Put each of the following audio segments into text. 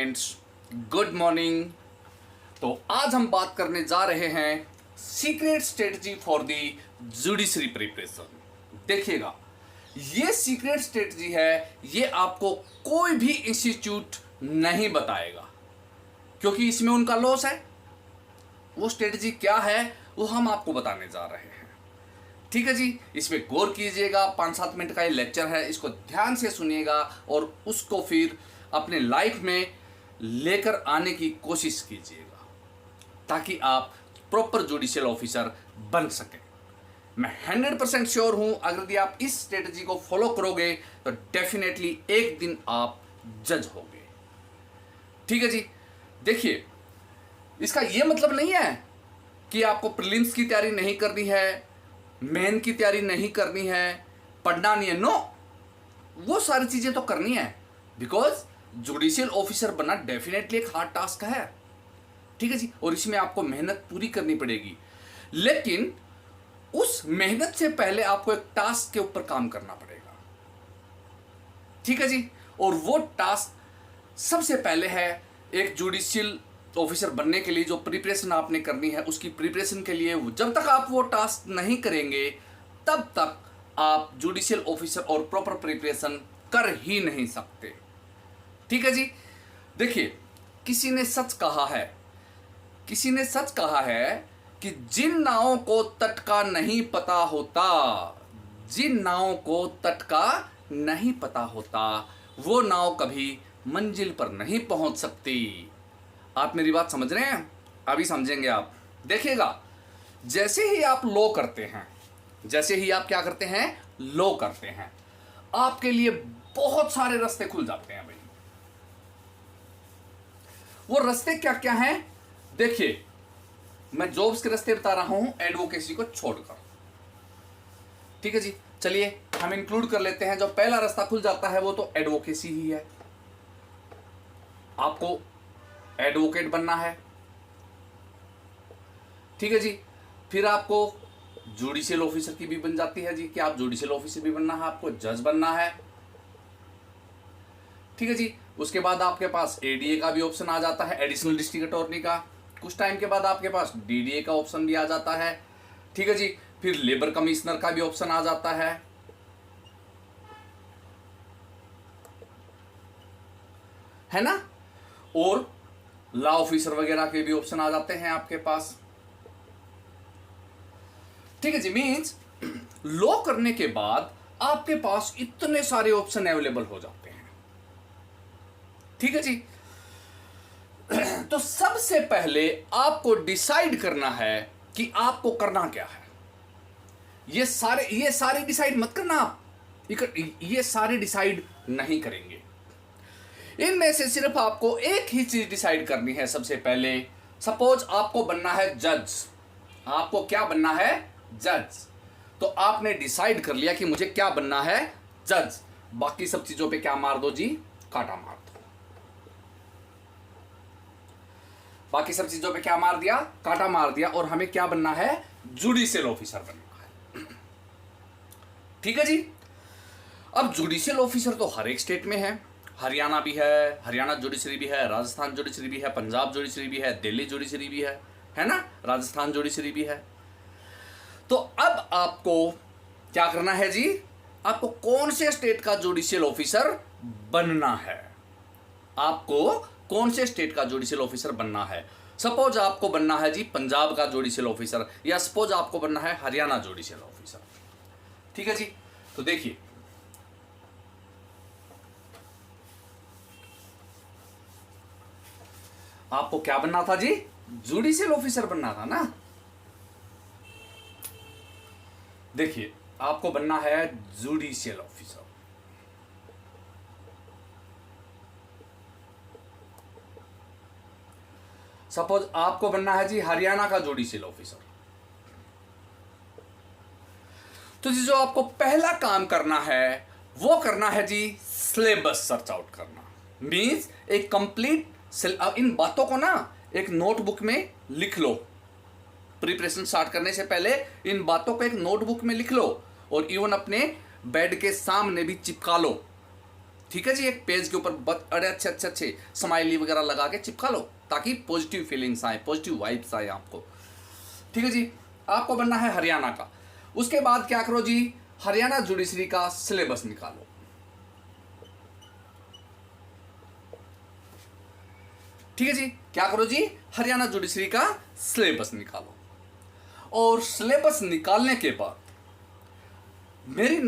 Students, good morning. तो आज हम बात करने जा रहे हैं secret strategy for the judiciary preparation. देखिएगा, ये सीक्रेट स्ट्रेटजी है, ये आपको कोई भी इंस्टीट्यूट नहीं बताएगा क्योंकि इसमें उनका लॉस है। वो स्ट्रेटजी क्या है वो हम आपको बताने जा रहे हैं। ठीक है जी, इसमें गौर कीजिएगा। 5-7 मिनट का ये लेक्चर है, इसको ध्यान से सुनिएगा और उसको फिर अपने लाइफ में लेकर आने की कोशिश कीजिएगा ताकि आप प्रॉपर जुडिशियल ऑफिसर बन सकें। मैं 100% श्योर हूं, अगर यदि आप इस स्ट्रेटजी को फॉलो करोगे तो डेफिनेटली एक दिन आप जज होगे। ठीक है जी, देखिए, इसका यह मतलब नहीं है कि आपको प्रीलिम्स की तैयारी नहीं करनी है, मेन की तैयारी नहीं करनी है, पढ़ना नहीं है। नो, वो सारी चीजें तो करनी है, बिकॉज जुडिशियल ऑफिसर बनना डेफिनेटली एक हार्ड टास्क है। ठीक है जी, और इसमें आपको मेहनत पूरी करनी पड़ेगी, लेकिन उस मेहनत से पहले आपको एक टास्क के ऊपर काम करना पड़ेगा। ठीक है जी, और वो टास्क सबसे पहले है एक जुडिशियल ऑफिसर बनने के लिए जो प्रिपरेशन आपने करनी है, उसकी प्रिपरेशन के लिए जब तक आप वो टास्क नहीं करेंगे तब तक आप जुडिशियल ऑफिसर और प्रॉपर प्रिपरेशन कर ही नहीं सकते। ठीक है जी, देखिए, किसी ने सच कहा है कि जिन नावों को तट का नहीं पता होता वो नाव कभी मंजिल पर नहीं पहुंच सकती। आप मेरी बात समझ रहे हैं? अभी समझेंगे आप। देखिएगा, जैसे ही आप लो करते हैं, लो करते हैं, आपके लिए बहुत सारे रास्ते खुल जाते हैं भाई। वो रास्ते क्या क्या हैं? देखिए, मैं जॉब्स के रास्ते बता रहा हूं एडवोकेसी को छोड़कर। ठीक है जी, चलिए हम इंक्लूड कर लेते हैं। जो पहला रास्ता खुल जाता है वो तो एडवोकेसी ही है। आपको एडवोकेट बनना है। ठीक है जी, फिर आपको जुडिशियल ऑफिसर की भी बन जाती है जी कि आप जुडिशियल ऑफिसर भी बनना है, आपको जज बनना है। ठीक है जी, उसके बाद आपके पास एडीए का भी ऑप्शन आ जाता है, एडिशनल डिस्ट्रिक्ट अटॉर्नी का। कुछ टाइम के बाद आपके पास डीडीए का ऑप्शन भी आ जाता है। ठीक है जी, फिर लेबर कमिश्नर का भी ऑप्शन आ जाता है ना, और लॉ ऑफिसर वगैरह के भी ऑप्शन आ जाते हैं आपके पास। ठीक है जी, मींस लॉ करने के बाद आपके पास इतने सारे ऑप्शन अवेलेबल हो जाते हैं। ठीक है जी, तो सबसे पहले आपको डिसाइड करना है कि आपको करना क्या है। ये सारे डिसाइड मत करना आप, ये सारे डिसाइड नहीं करेंगे। इनमें से सिर्फ आपको एक ही चीज डिसाइड करनी है। सबसे पहले सपोज आपको बनना है जज। आपको क्या बनना है? जज। तो आपने डिसाइड कर लिया कि मुझे क्या बनना है? जज। बाकी सब चीजों पे क्या मार दो जी? काटा मार दो। बाकी सब चीजों पे क्या मार दिया? काटा मार दिया। और हमें क्या बनना है? जुडिशियल ऑफिसर बनना है। ठीक है जी, अब जुडिशियल ऑफिसर तो हर एक स्टेट में है। हरियाणा भी है, हरियाणा जुडिशरी भी है, राजस्थान जुडिशरी भी है, पंजाब जुडिशरी भी है, दिल्ली जुडिशरी भी है ना, राजस्थान जुडिशरी भी है। तो अब आपको क्या करना है जी? आपको कौन से स्टेट का जुडिशियल ऑफिसर बनना है? आपको कौन से स्टेट का जुडिशियल ऑफिसर बनना है? सपोज आपको बनना है जी पंजाब का जुडिशियल ऑफिसर, या सपोज आपको बनना है हरियाणा जुडिशियल ऑफिसर। ठीक है जी, तो देखिए, आपको क्या बनना था जी? जुडिशियल ऑफिसर बनना था ना। देखिए, आपको बनना है जुडिशियल ऑफिसर। सपोज आपको बनना है जी हरियाणा का जुडिशियल ऑफिसर। तो जी, जो आपको पहला काम करना है वो करना है जी सिलेबस सर्च आउट करना। मींस एक कंप्लीट, इन बातों को ना एक नोटबुक में लिख लो। प्रिपरेशन स्टार्ट करने से पहले इन बातों को एक नोटबुक में लिख लो और इवन अपने बेड के सामने भी चिपका लो ठीक है जी, एक पेज के ऊपर बड़े अच्छे अच्छे अच्छे स्माइली वगैरह लगा के चिपका लो, ताकि पॉजिटिव फीलिंग्स आए, पॉजिटिव वाइब्स आए आपको। ठीक है जी, आपको बनना है हरियाणा का। उसके बाद क्या करो जी, हरियाणा जुडिशरी का सिलेबस निकालो। ठीक है जी, क्या करो जी, हरियाणा जुडिशरी का सिलेबस निकालो। और सिलेबस निकालने के बाद मेरी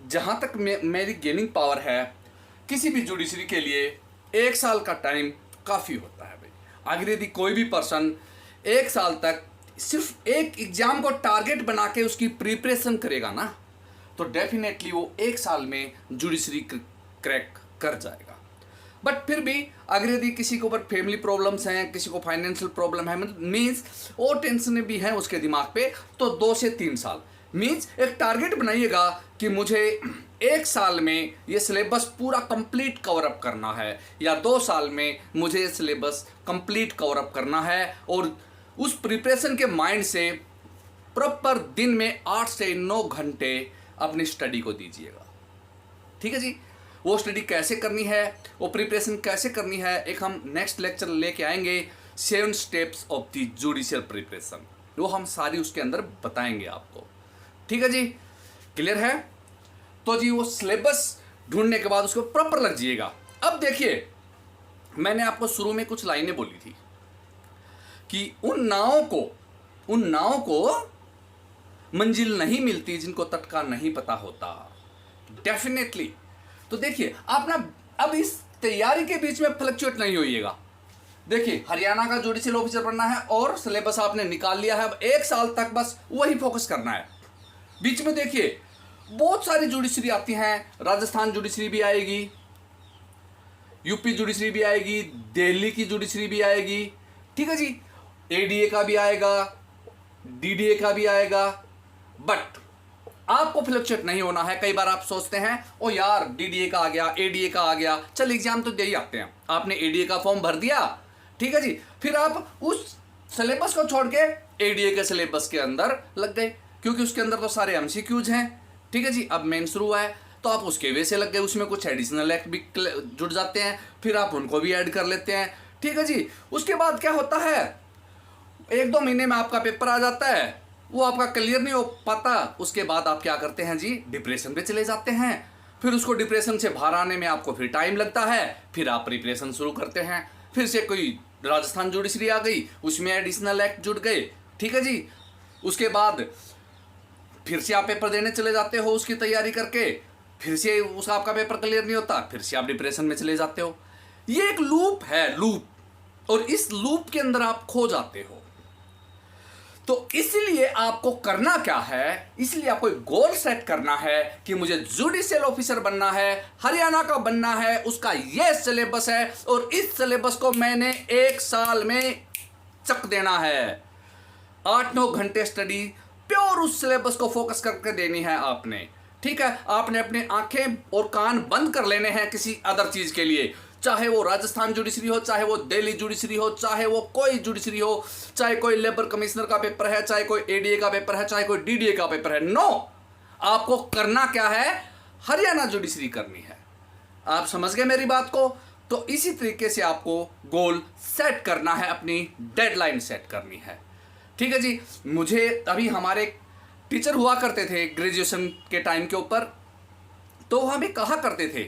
जहां तक मेरी गेनिंग पावर है, किसी भी जुडिशरी के लिए 1 साल का टाइम काफ़ी होता है भाई। अगर यदि कोई भी पर्सन 1 साल तक सिर्फ एक एग्जाम को टारगेट बना के उसकी प्रिपरेशन करेगा ना, तो डेफिनेटली वो 1 साल में जुडिशरी क्रैक कर जाएगा। बट फिर भी अगर यदि किसी के ऊपर फैमिली प्रॉब्लम्स हैं, किसी को फाइनेंशियल प्रॉब्लम है, मीन्स और टेंशन भी है उसके दिमाग पे, तो 2 से 3 साल मीन्स एक टारगेट बनाइएगा कि मुझे 1 साल में ये सिलेबस पूरा कंप्लीट कवर अप करना है, या 2 साल में मुझे ये सिलेबस कंप्लीट कवर अप करना है। और उस प्रिपरेशन के माइंड से प्रॉपर दिन में 8 से 9 घंटे अपनी स्टडी को दीजिएगा। ठीक है जी, वो स्टडी कैसे करनी है, वो प्रिपरेशन कैसे करनी है, एक हम नेक्स्ट लेक्चर लेके आएंगे, 7 steps of the judicial preparation, वो हम सारी उसके अंदर बताएंगे आपको। ठीक है जी, क्लियर है? तो जी वो सिलेबस ढूंढने के बाद उसको प्रॉपर लग जाइएगा। अब देखिए, मैंने आपको शुरू में कुछ लाइनें बोली थी कि उन नावों को मंजिल नहीं मिलती जिनको तट का नहीं पता होता। डेफिनेटली। तो देखिए, आप ना अब इस तैयारी के बीच में फ्लक्चुएट नहीं होइएगा। देखिए, हरियाणा का जुडिशियल ऑफिसर बनना है और सिलेबस आपने निकाल लिया है, अब 1 साल तक बस वही फोकस करना है। बीच में देखिए बहुत सारी जुडिशरी आती हैं, राजस्थान जुडिशरी भी आएगी, यूपी जुडिशरी भी आएगी, दिल्ली की जुडिशरी भी आएगी। ठीक है जी, एडीए का भी आएगा, डीडीए का भी आएगा। बट आपको फ्लक्चुएट नहीं होना है। कई बार आप सोचते हैं ओ यार डीडीए का आ गया, एडीए का आ गया, चल एग्जाम तो दे ही आते हैं। आपने एडीए का फॉर्म भर दिया, ठीक है जी, फिर आप उस सिलेबस को छोड़ के एडीए के सिलेबस के अंदर लग गए, क्योंकि उसके अंदर तो सारे एमसीक्यूज हैं। ठीक है जी, अब मेन शुरू हुआ है तो आप उसके वे से लग गए, उसमें कुछ एडिशनल एक्ट भी जुड़ जाते हैं, फिर आप उनको भी ऐड कर लेते हैं। ठीक है जी, उसके बाद क्या होता है, 1-2 महीने में आपका पेपर आ जाता है, वो आपका क्लियर नहीं हो पाता। उसके बाद आप क्या करते हैं जी, डिप्रेशन पे चले जाते हैं। फिर उसको डिप्रेशन से बाहर आने में आपको फिर टाइम लगता है, फिर आप प्रिपरेशन शुरू करते हैं, फिर से कोई राजस्थान जुडिशरी आ गई, उसमें एडिशनल एक्ट जुड़ गए। ठीक है जी, उसके बाद फिर से आप पेपर देने चले जाते हो उसकी तैयारी करके, फिर से उसका आपका पेपर क्लियर नहीं होता, फिर से आप डिप्रेशन में चले जाते हो। ये एक लूप है, लूप, और इस लूप के अंदर आप खो जाते हो। तो इसलिए आपको करना क्या है, इसलिए आपको एक गोल सेट करना है कि मुझे जुडिशियल ऑफिसर बनना है, हरियाणा का बनना है, उसका ये सिलेबस है और इस सिलेबस को मैंने 1 साल में चक देना है। 8-9 घंटे स्टडी प्योर उस सिलेबस को फोकस करके देनी है आपने। ठीक है, आपने अपने आंखें और कान बंद कर लेने हैं किसी अदर चीज के लिए, चाहे वो राजस्थान जुडिशरी हो, चाहे वो दिल्ली जुडिशरी हो, चाहे वो कोई जुडिशरी हो, चाहे कोई लेबर कमिश्नर का पेपर है, चाहे कोई एडीए का पेपर है, चाहे कोई डीडीए का पेपर है। नो, आपको करना क्या है, हरियाणा जुडिशरी करनी है। आप समझ गए मेरी बात को? तो इसी तरीके से आपको गोल सेट करना है, अपनी डेडलाइन सेट करनी है। ठीक है जी, मुझे अभी हमारे टीचर हुआ करते थे ग्रेजुएशन के टाइम के ऊपर, तो हमें कहा करते थे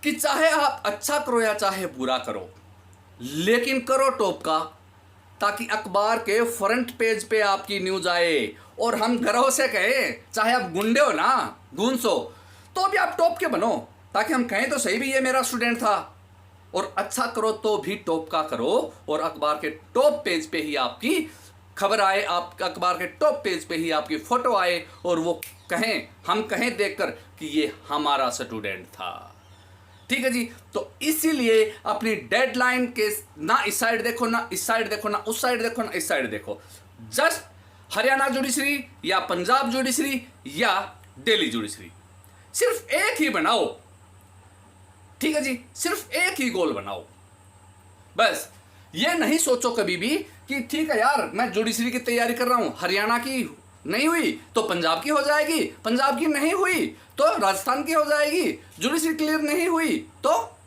कि चाहे आप अच्छा करो या चाहे बुरा करो, लेकिन करो टॉप का, ताकि अखबार के फ्रंट पेज पे आपकी न्यूज आए और हम गर्व से कहें, चाहे आप गुंडे हो ना, गूंस हो, तो भी आप टॉप के बनो, ताकि हम कहें तो सही भी ये मेरा स्टूडेंट था। और अच्छा करो तो भी टॉप का करो, और अखबार के टॉप पेज पे ही आपकी खबर आए, आप अखबार के टॉप पेज पे ही आपकी फोटो आए, और वो कहें, हम कहें देखकर कि ये हमारा स्टूडेंट था। ठीक है जी, तो इसीलिए अपनी डेडलाइन के ना इस साइड देखो, ना इस साइड देखो, ना उस साइड देखो, ना इस साइड देखो, जस्ट हरियाणा जुडिशरी या पंजाब जुडिशरी या दिल्ली जुडिशरी, सिर्फ एक ही बनाओ। ठीक है जी, सिर्फ एक ही गोल बनाओ। बस ये नहीं सोचो कभी भी कि ठीक है यार मैं जुडिशरी की तैयारी कर रहा हूं, हरियाणा की नहीं हुई तो पंजाब की हो जाएगी, पंजाब की नहीं हुई तो राजस्थान की हो जाएगी, जुडिशरी क्लियर नहीं हुई तो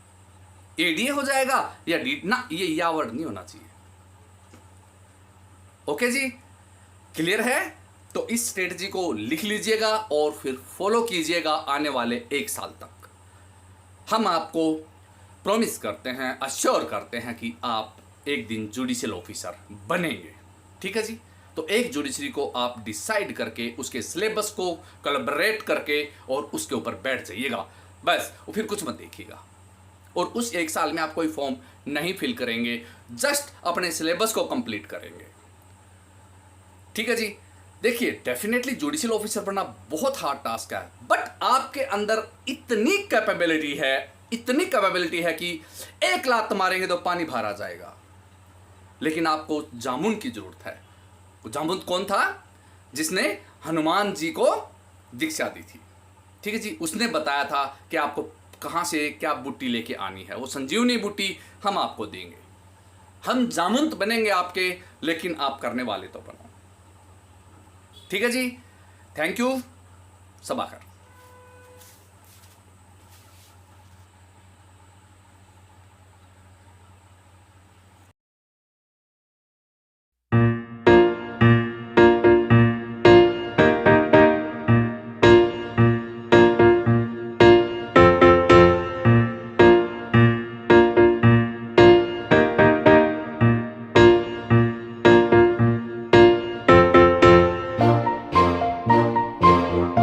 एडीए हो जाएगा या डी ना, ये या वर्ड नहीं होना चाहिए। ओके जी, क्लियर है? तो इस स्ट्रेटजी को लिख लीजिएगा और फिर फॉलो कीजिएगा आने वाले 1 साल तक। हम आपको प्रॉमिस करते हैं, अश्योर करते हैं कि आप एक दिन जुडिशियल ऑफिसर बनेंगे। ठीक है जी? तो एक जुडिशरी को आप डिसाइड करके उसके सिलेबस को कोलैबोरेट करके और उसके ऊपर बैठ जाइएगा, बस। फिर कुछ मत देखिएगा। और उस 1 साल में आप कोई फॉर्म नहीं फिल करेंगे, जस्ट अपने सिलेबस को कंप्लीट करेंगे। ठीक है जी? देखिए, डेफिनेटली जुडिशियल ऑफिसर बनना बहुत हार्ड टास्क है, बट आपके अंदर इतनी कैपेबिलिटी है कि 1 लात मारेंगे तो पानी बाहर आ जाएगा। लेकिन आपको जामुन की जरूरत है। जामुन कौन था? जिसने हनुमान जी को दीक्षा दी थी। ठीक है जी? उसने बताया था कि आपको कहाँ से क्या बूटी लेके आनी है, वो संजीवनी बूटी हम आपको देंगे। हम जामुन तो बनेंगे आपके, लेकिन आप करने वाले तो बनो। ठीक है जी? Thank you. सबाकर।